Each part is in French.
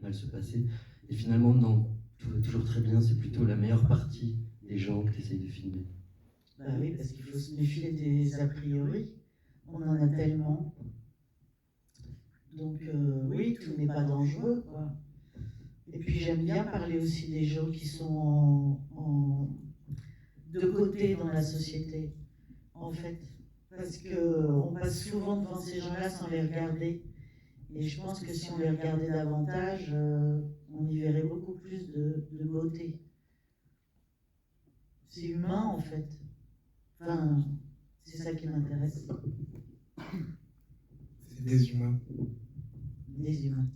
mal se passer. Et finalement, non, tout va toujours très bien, c'est plutôt la meilleure partie des gens que tu essayes de filmer. Bah oui, parce qu'il faut se méfier des a priori. On en a tellement. Donc oui, tout n'est pas dangereux, quoi. Et puis j'aime bien parler aussi des gens qui sont de côté dans la société, en fait. Parce qu'on passe souvent devant ces gens-là sans les regarder. Et je pense que si on les regardait davantage, on y verrait beaucoup plus de beauté. C'est humain, en fait. Enfin, c'est ça qui m'intéresse. C'est des humains. Des humains.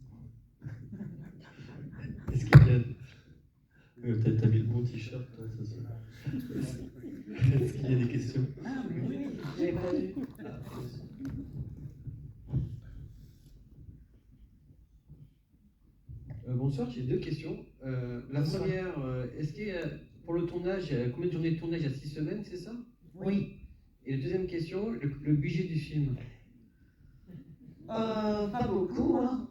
Est-ce qu'il y a... Peut-être t'as mis le bon t-shirt, toi, ça se... Est-ce qu'il y a des questions? Ah, mais oui, j'avais pas vu. Bonsoir, j'ai deux questions. La première, est-ce qu'il y a, pour le tournage, il y a combien de journées de tournage? Il y a 6 semaines, c'est ça? Oui. Et la deuxième question, le budget du film? Pas beaucoup, hein.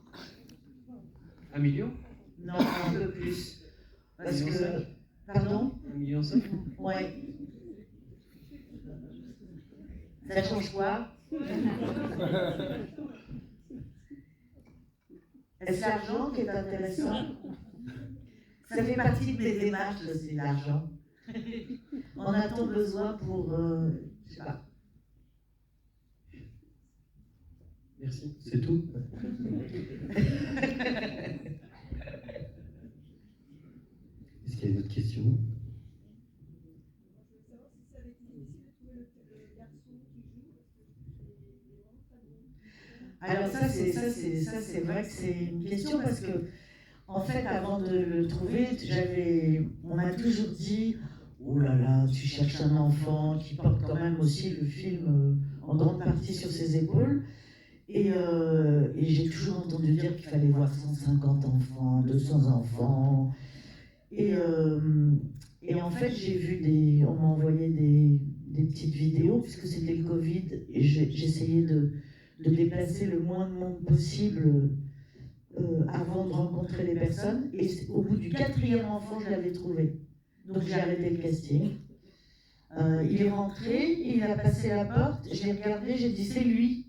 1 million? Non, un peu plus. Parce que... Pardon? 1,5 million? Ouais. Ça change quoi? Est-ce l'argent qui est intéressant? Ça fait partie de mes démarches aussi, l'argent. En a-t-on besoin pour... je sais pas. Merci, c'est tout. Est-ce qu'il y a une autre question? Alors ça c'est vrai que c'est une question parce que en fait avant de le trouver, on m'a toujours dit oh là là, tu cherches un enfant qui porte quand même aussi le film en grande partie sur ses épaules. Et j'ai toujours entendu dire qu'il fallait voir 150 enfants, 200 enfants. Et en fait, on m'a envoyé des petites vidéos, puisque c'était le Covid, et j'essayais de déplacer le moins de monde possible avant de rencontrer les personnes. Et au bout du 4e enfant, je l'avais trouvé. Donc j'ai arrêté le casting. Il est rentré, il a passé la porte, je l'ai regardé, j'ai dit c'est lui.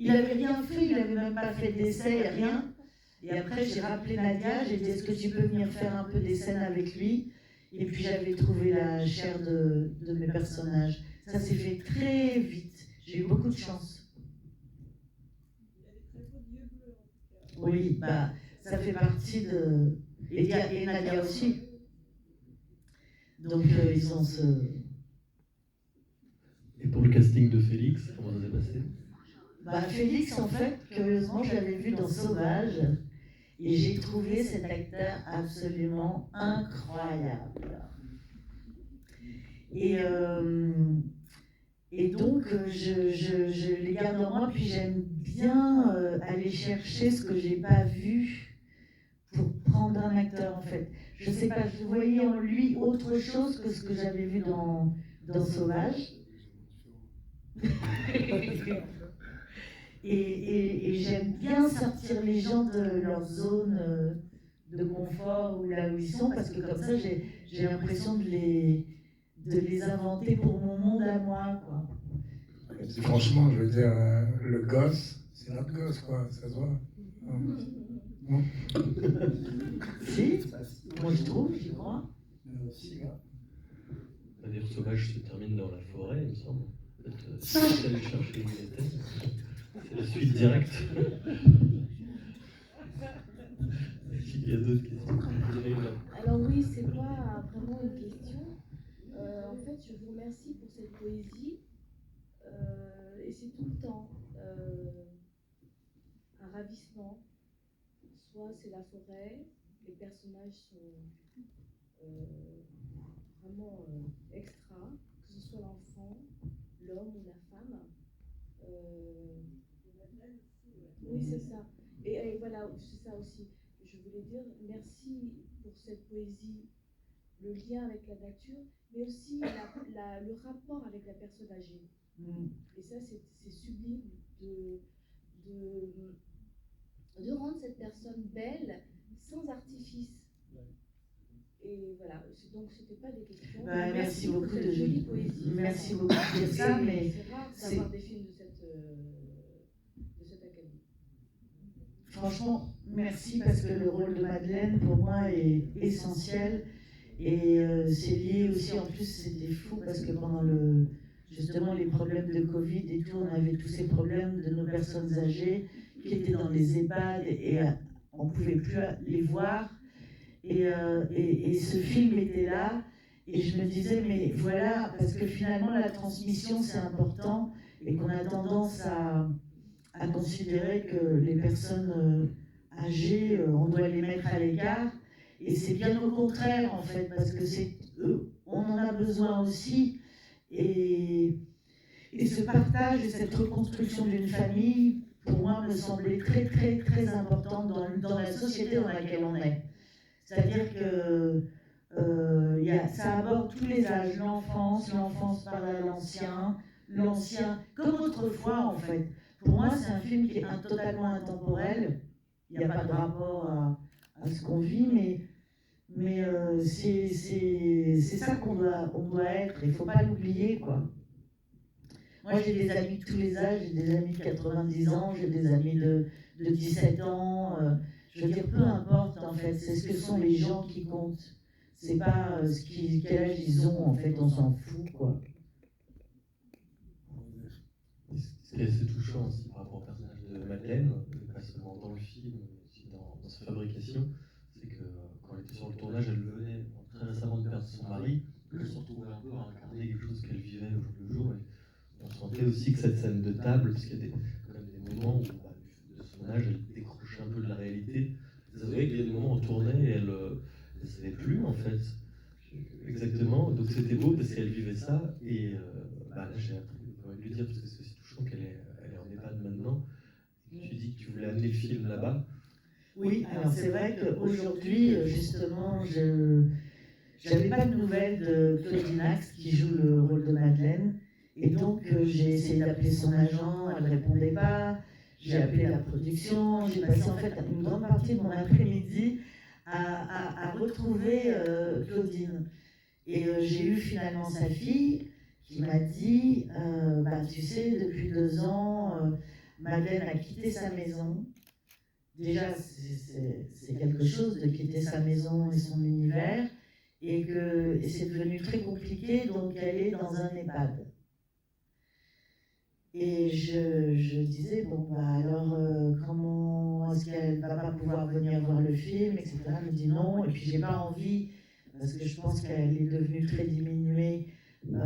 Il n'avait rien fait, il n'avait même pas fait d'essai, rien. Et après, j'ai rappelé Nadia, j'ai dit est-ce que tu peux venir faire un peu des scènes avec lui? Et puis j'avais trouvé la chair de mes personnages. Ça s'est fait très vite. J'ai eu beaucoup de chance. Oui, bah, ça fait partie de... Et Nadia aussi. Donc ils ont ce... Et pour le casting de Félix, comment ça s'est passé? Bah, Félix, en fait, curieusement, je l'avais vu dans Sauvage. Et j'ai trouvé cet acteur absolument incroyable. Et donc, je les garde en moi, puis j'aime bien aller chercher ce que j'ai pas vu pour prendre un acteur, en fait. Je sais pas, je voyais en lui autre chose que ce que j'avais vu dans Sauvage. Et j'aime bien sortir les gens de leur zone de confort ou là où ils sont, parce que comme ça, j'ai l'impression de les inventer pour mon monde à moi, quoi. Franchement, je veux dire, le gosse, c'est notre gosse, quoi, ça se voit. Non. Si, moi je trouve, j'y crois. D'ailleurs, Sauvage se termine dans la forêt, il me semble. Peut-être aller chercher où il était. C'est la suite directe. Il y a d'autres questions. Alors oui, c'est pas vraiment une question. En fait, je vous remercie pour cette poésie. Et c'est tout le temps un ravissement. Soit c'est la forêt, les personnages sont vraiment extra, que ce soit l'enfant, l'homme ou la femme. Oui, c'est ça. Et voilà, c'est ça aussi. Je voulais dire merci pour cette poésie, le lien avec la nature, mais aussi le rapport avec la personne âgée. Et ça, c'est sublime de rendre cette personne belle sans artifice. Et voilà, donc c'était pas des questions. Bah, merci beaucoup pour cette jolie poésie. Merci beaucoup de dire ça, mais c'est rare d'avoir des films de cette académie. franchement, merci parce que le rôle de Madeleine, pour moi, est essentiel. Et c'est lié aussi, en plus, c'était fou parce que pendant justement les problèmes de Covid et tout, on avait tous ces problèmes de nos personnes âgées qui étaient dans les EHPAD et on ne pouvait plus les voir. Et ce film était là. Et je me disais, mais voilà, parce que finalement, la transmission, c'est important et qu'on a tendance à considérer que les personnes âgées, on doit les mettre à l'écart. Et c'est bien au contraire, en fait, parce que on en a besoin aussi. Et ce partage et cette reconstruction d'une famille, pour moi, me semblait très, très, très important dans la société dans laquelle on est. C'est-à-dire que ça aborde tous les âges, l'enfance par l'ancien, comme autrefois, en fait. Pour moi, c'est un film qui est totalement intemporel. Il n'y a pas de rapport à ce qu'on vit, mais c'est ça qu'on doit être. Il ne faut pas l'oublier, quoi. Moi, j'ai des amis de tous les âges, j'ai des amis de 90 ans, j'ai des amis de 17 ans. Je veux dire, peu importe, en fait, c'est ce que sont les gens qui comptent. C'est pas quel âge ils ont, en fait, on s'en fout, quoi. Ce qui est assez touchant aussi par rapport au personnage de Madeleine, pas seulement dans le film, mais aussi dans sa fabrication, c'est que quand elle était sur le tournage, elle venait très récemment de perdre son mari, elle se retrouvait un peu à incarner quelque chose qu'elle vivait au jour le jour. Et on sentait aussi que cette scène de table, parce qu'il y a quand même des moments où, de son âge, elle décrochait un peu de la réalité. Vous savez qu'il y a des moments où on tournait et elle ne savait plus, en fait. Exactement, donc c'était beau parce qu'elle vivait ça. Et là, j'ai envie de lui dire, parce que c'est aussi touchant qu'elle est en EHPAD maintenant. Tu dis que tu voulais amener le film là-bas. Oui, alors c'est vrai qu'aujourd'hui, justement, je n'avais pas de nouvelles de Claudine Axe qui joue le rôle de Madeleine. Et donc, j'ai essayé d'appeler son agent, elle ne répondait pas. J'ai appelé la production, j'ai passé en fait une grande partie de mon après-midi à retrouver Claudine. Et j'ai eu finalement sa fille qui m'a dit, tu sais, depuis 2 ans, Madeleine a quitté sa maison. Déjà, c'est quelque chose de quitter sa maison et son univers, et c'est devenu très compliqué, donc elle est dans un EHPAD. Et je disais, alors comment est-ce qu'elle ne va pas pouvoir venir voir le film, etc. Elle me dit non, et puis j'ai pas envie, parce que je pense qu'elle est devenue très diminuée, de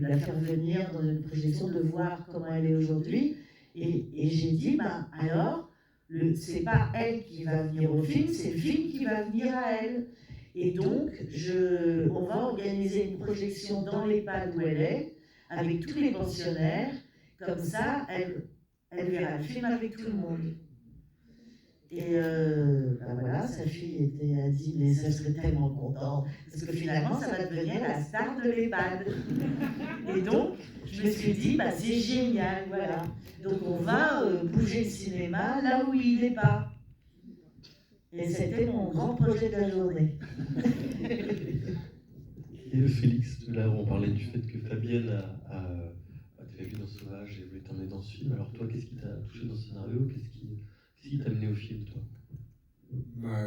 la faire venir dans une projection, de voir comment elle est aujourd'hui. Et j'ai dit, alors, c'est pas elle qui va venir au film, c'est le film qui va venir à elle. Et donc, on va organiser une projection dans l'EHPAD où elle est, avec tous les pensionnaires, comme ça, elle verra le film avec tout le monde. Et voilà, sa fille a dit, mais ça serait tellement contente, parce que finalement, ça va devenir la star de l'EHPAD. Et donc, je me suis dit, c'est génial, voilà. Donc on va bouger le cinéma là où il n'est pas. Et c'était mon grand projet de la journée. Et Félix, là on parlait du fait que Fabienne t'avait vu dans Sauvage et voulait t'emmener dans ce film. Alors toi, qu'est-ce qui t'a touché dans ce scénario? Qu'est-ce qui t'a amené au film, toi?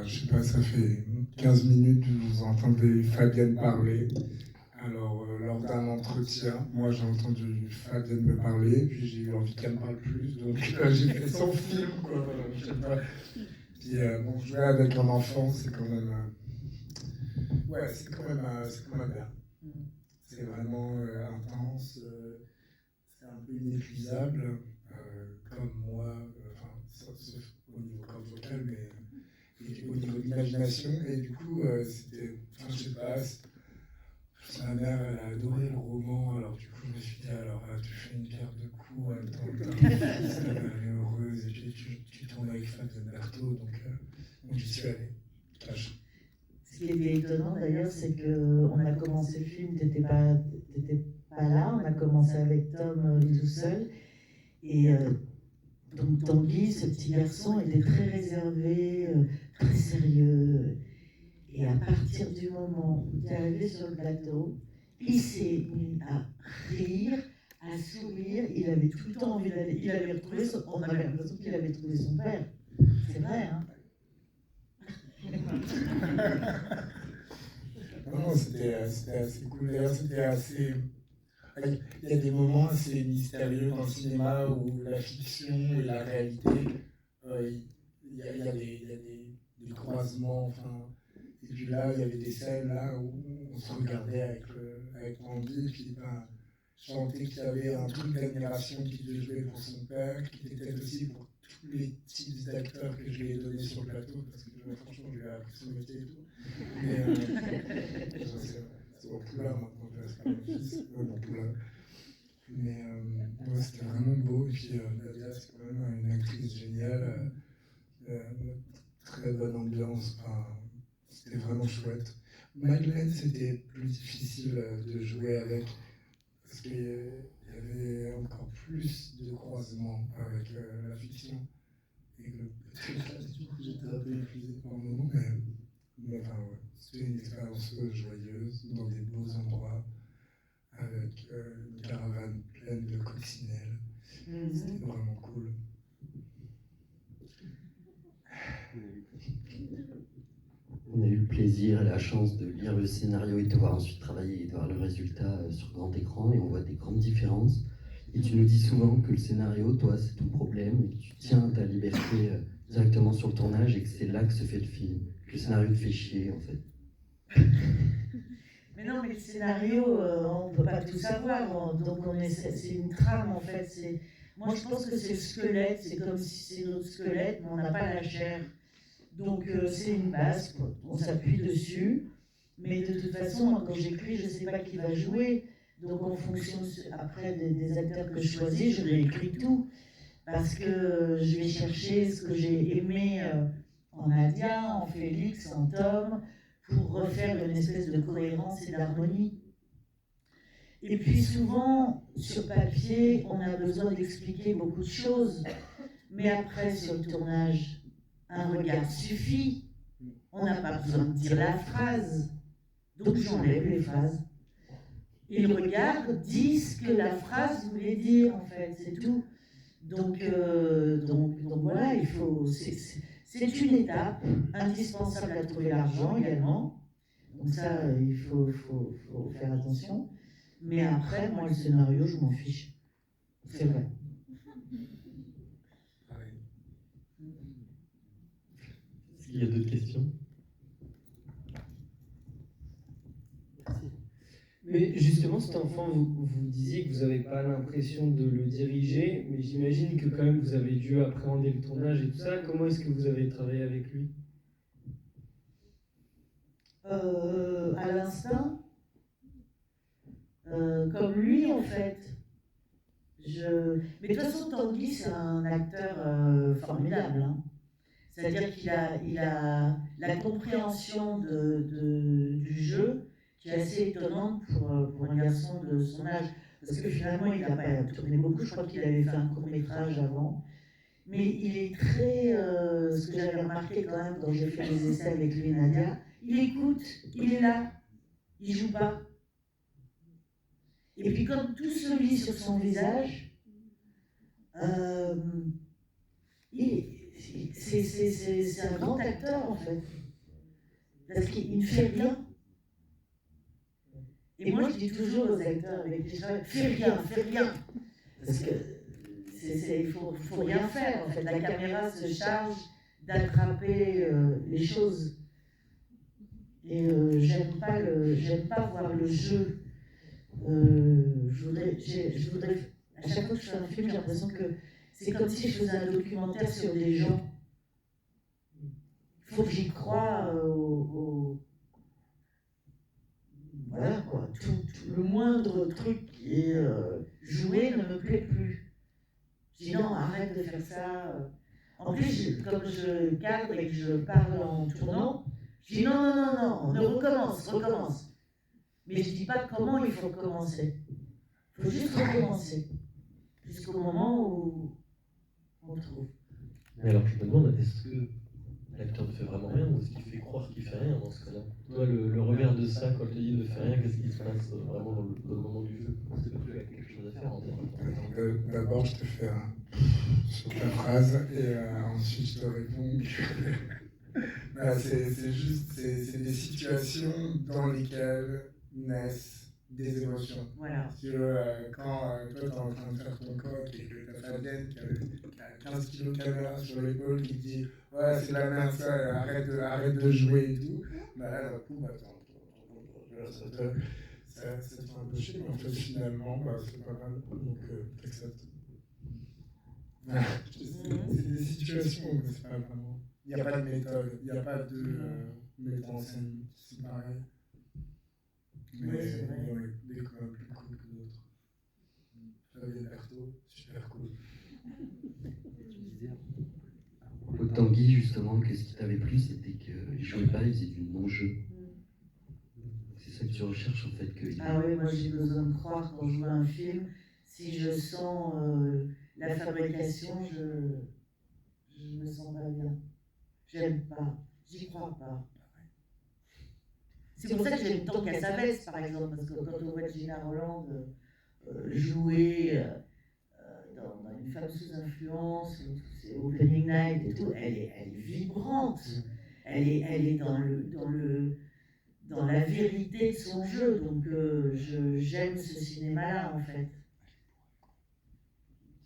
Je sais pas, ça fait 15 minutes que vous entendez Fabienne parler. Alors, lors d'un entretien, moi j'ai entendu Fabienne me parler, puis j'ai eu envie qu'elle me parle plus, donc j'ai fait son film, quoi. Voilà, je sais pas. Puis jouer avec un enfant, c'est quand même. C'est quand même bien. C'est vraiment intense, c'est un peu inépuisable, comme moi, sauf au niveau corps vocal, mais au niveau de l'imagination. Et du coup, c'était. Je sais pas. Ma mère, elle a adoré le roman, alors du coup, je me suis dit, alors tu fais une pierre de coups, en même temps que elle est heureuse, et puis tu tournes avec Fabienne Berthaud, donc j'y suis allé. Ce qui était étonnant d'ailleurs, c'est qu'on a commencé le film, t'étais pas là, on a commencé avec Tom tout seul, et Donc Tanguy, ce petit garçon, était très réservé, très sérieux. Et à partir du moment où il est arrivé sur le plateau, il s'est mis à rire, à sourire. Il avait tout le temps envie d'aller. Il avait retrouvé on avait l'impression qu'il avait trouvé son père. C'est vrai, hein? Non, c'était assez cool. D'ailleurs, c'était assez. Il y a des moments assez mystérieux dans le cinéma où la fiction et la réalité, il y a des croisements. Enfin, et puis là, il y avait des scènes là où on se regardait avec Tanguy, et puis ben, je sentais qu'il y avait un truc d'admiration qu'il devait jouer pour son père, qui était peut-être aussi pour tous les types d'acteurs que je lui ai donnés sur le plateau, parce que franchement, je lui ai appris son métier et tout. Mais c'est mon poulain maintenant, c'est pas mon fils, mon poulain. Mais ouais, c'était vraiment beau. Et puis Nadia, c'est quand même une actrice géniale, très bonne ambiance. Enfin, c'était vraiment chouette. Madeleine, c'était plus difficile de jouer avec, parce qu'il y avait encore plus de croisements avec la fiction. Et du coup, j'étais un peu épuisé par le moment, mais enfin, ouais, c'était une expérience joyeuse, dans des beaux endroits, avec une caravane pleine de coccinelles. C'était vraiment cool. On a eu le plaisir et la chance de lire le scénario et de voir ensuite travailler et de voir le résultat sur grand écran, et on voit des grandes différences. Et tu nous dis souvent que le scénario, toi, c'est ton problème, et que tu tiens ta liberté directement sur le tournage, et que c'est là que se fait le film, que le scénario te fait chier, en fait. Mais non, mais le scénario, on ne peut pas tout savoir, donc c'est une trame, en fait. Moi, je pense que c'est le squelette, c'est comme si c'est notre squelette, mais on n'a pas la chair. Donc c'est une base, quoi. On s'appuie dessus, mais de toute façon, moi, quand j'écris, je ne sais pas qui va jouer. Donc en fonction après des acteurs que je choisis, je réécris tout. Parce que je vais chercher ce que j'ai aimé en Nadia, en Félix, en Tom, pour refaire une espèce de cohérence et d'harmonie. Et puis souvent, sur papier, on a besoin d'expliquer beaucoup de choses. Mais après, sur le tournage, un regard suffit. On n'a pas besoin de dire la phrase. Donc j'enlève les phrases. Et le regard dit ce que la phrase voulait dire, en fait, c'est tout. Donc voilà, c'est une étape indispensable à trouver l'argent également. Donc ça, il faut faire attention. Mais après, moi, le scénario, je m'en fiche. C'est vrai. Est-ce qu'il y a d'autres questions? Mais justement, cet enfant, vous disiez que vous n'avez pas l'impression de le diriger, mais j'imagine que quand même vous avez dû appréhender le tournage et tout ça. Comment est-ce que vous avez travaillé avec lui? À l'instinct, comme lui en fait. Mais de toute façon, Tanguy, c'est un acteur formidable. Hein. C'est-à-dire qu'il a la compréhension du jeu qui est assez étonnante pour un garçon de son âge. Parce que finalement, il n'a pas tourné beaucoup. Je crois qu'il avait fait un court-métrage avant. Mais il est très... ce que j'avais remarqué quand même quand j'ai fait les essais avec lui et Nadia, il écoute, il est là, il joue pas. Et puis comme tout se lit sur son visage, c'est un grand acteur en fait. Parce qu'il ne fait rien. Et moi je dis toujours aux acteurs avec qui je travaille, fais rien. Parce que il faut rien faire en fait. La caméra se charge d'attraper les choses. Et j'aime pas voir le jeu. Je voudrais, à chaque fois que je fais un film, j'ai l'impression que c'est comme si je faisais un documentaire sur des gens. Il faut que j'y croie voilà quoi, tout le moindre truc qui est joué ne me plaît plus. Je dis non, arrête de faire ça. En plus, comme je cadre et que je parle en tournant, je dis non, recommence. Mais je ne dis pas comment il faut recommencer. Il faut juste recommencer. Jusqu'au moment où on trouve. Mais alors je me demande, est-ce que l'acteur ne fait vraiment rien ou est-ce qu'il fait croire qu'il fait rien dans ce cas-là? Toi, le revers de ça, quand je te dis ne fait rien, qu'est-ce qui se passe vraiment dans le moment du jeu? Est-ce que tu as quelque chose à faire en termes de... D'abord, je te fais un sur ta phrase et ensuite je te réponds. Bah, c'est juste, c'est des situations dans lesquelles naissent des émotions. Voilà. Si tu veux, quand toi t'es en train de faire ton coq et que t'as Fabienne qui a 15 kilos de caméra sur l'épaule qui te dit ouais c'est la merde ça, arrête de jouer et tout, bah là d'un coup ça te fait un peu chier, mais en fait finalement bah, c'est pas mal, donc t'acceptes. C'est des situations où c'est pas vraiment. Il n'y a pas de méthode, il n'y a pas de metteur en scène, c'est pareil. Mais Oui, c'est vrai. il y en a des quand même plus cool que d'autres. Fabienne Berthaud, super cool. Au Tanguy, justement, qu'est-ce qui t'avait plu, c'était qu'il jouait pas, il faisait du non-jeu. C'est ça que tu recherches en fait. Ah oui, moi j'ai besoin de croire quand je vois un film. Si je sens la fabrication, je me sens pas bien. J'aime pas, j'y crois pas. C'est pour ça que j'aime tant Cassavetes, par exemple, parce que quand on voit Gina Roland jouer dans Une femme sous influence, c'est Opening Night et tout, elle est vibrante. Elle est dans la vérité de son jeu, donc j'aime ce cinéma-là, en fait.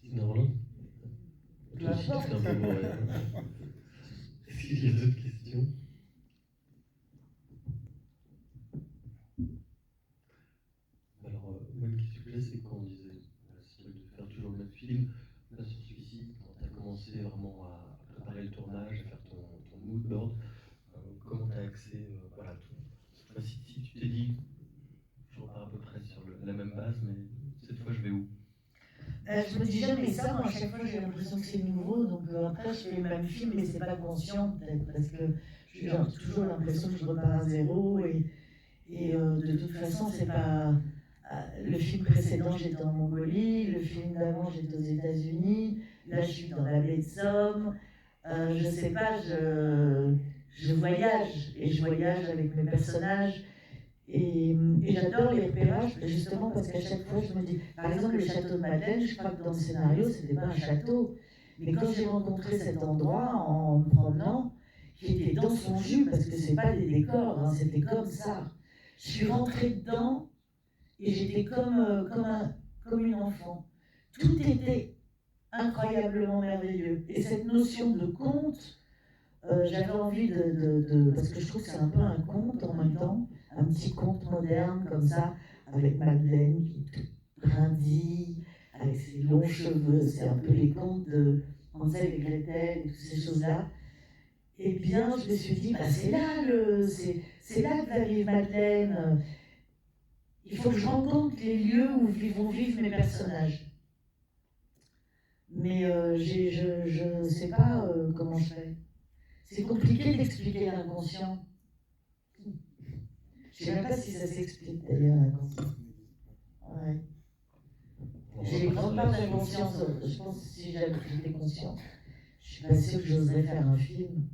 Gina Roland? Toi aussi, tu fais un peu beau, ouais. Est-ce qu'il y a d'autres questions? Alors, moi, une question que j'ai, c'est quand on disait de faire toujours le même film, là sur celui-ci, quand tu as commencé vraiment à préparer le tournage, à faire ton mood board, comment tu as axé, voilà, je sais pas si tu t'es dit, je repars à peu près sur la même base, mais cette fois je vais où? Je me dis jamais ça, moi à chaque fois j'ai l'impression que c'est nouveau, donc après je fais le même film, mais c'est pas conscient peut-être, parce que j'ai toujours l'impression que je repars à zéro, et de toute façon c'est pas... Le film précédent j'étais en Mongolie, le film d'avant j'étais aux États-Unis, là je suis dans la baie de Somme, je sais pas, je voyage, et je voyage avec mes personnages. Et j'adore les repérages, justement parce qu'à chaque fois je me dis, par exemple le château de Madeleine, je crois que dans le scénario c'était pas un château, mais quand j'ai rencontré cet endroit en me promenant, qui était dans son jus, parce que c'est pas des décors, hein, c'était comme ça. Je suis rentrée dedans et j'étais comme une enfant. Tout était incroyablement merveilleux. Et cette notion de conte, j'avais envie parce que je trouve que c'est un peu un conte en même temps, un petit conte moderne comme ça, avec Madeleine qui est toute brindille, avec ses longs cheveux, c'est un peu les contes de Hansel et Gretel et toutes ces choses-là. Eh bien, je me suis dit, bah, c'est là que va vivre Madeleine. Il faut que je rencontre les lieux où vont vivre mes personnages. Mais je ne sais pas comment je fais. C'est compliqué d'expliquer l'inconscient. Je ne sais même pas si ça s'explique d'ailleurs, l'inconscient. Ouais. J'ai une grande part d'inconscience. Je pense que si j'étais conscient, je ne suis pas sûre que j'oserais faire un film.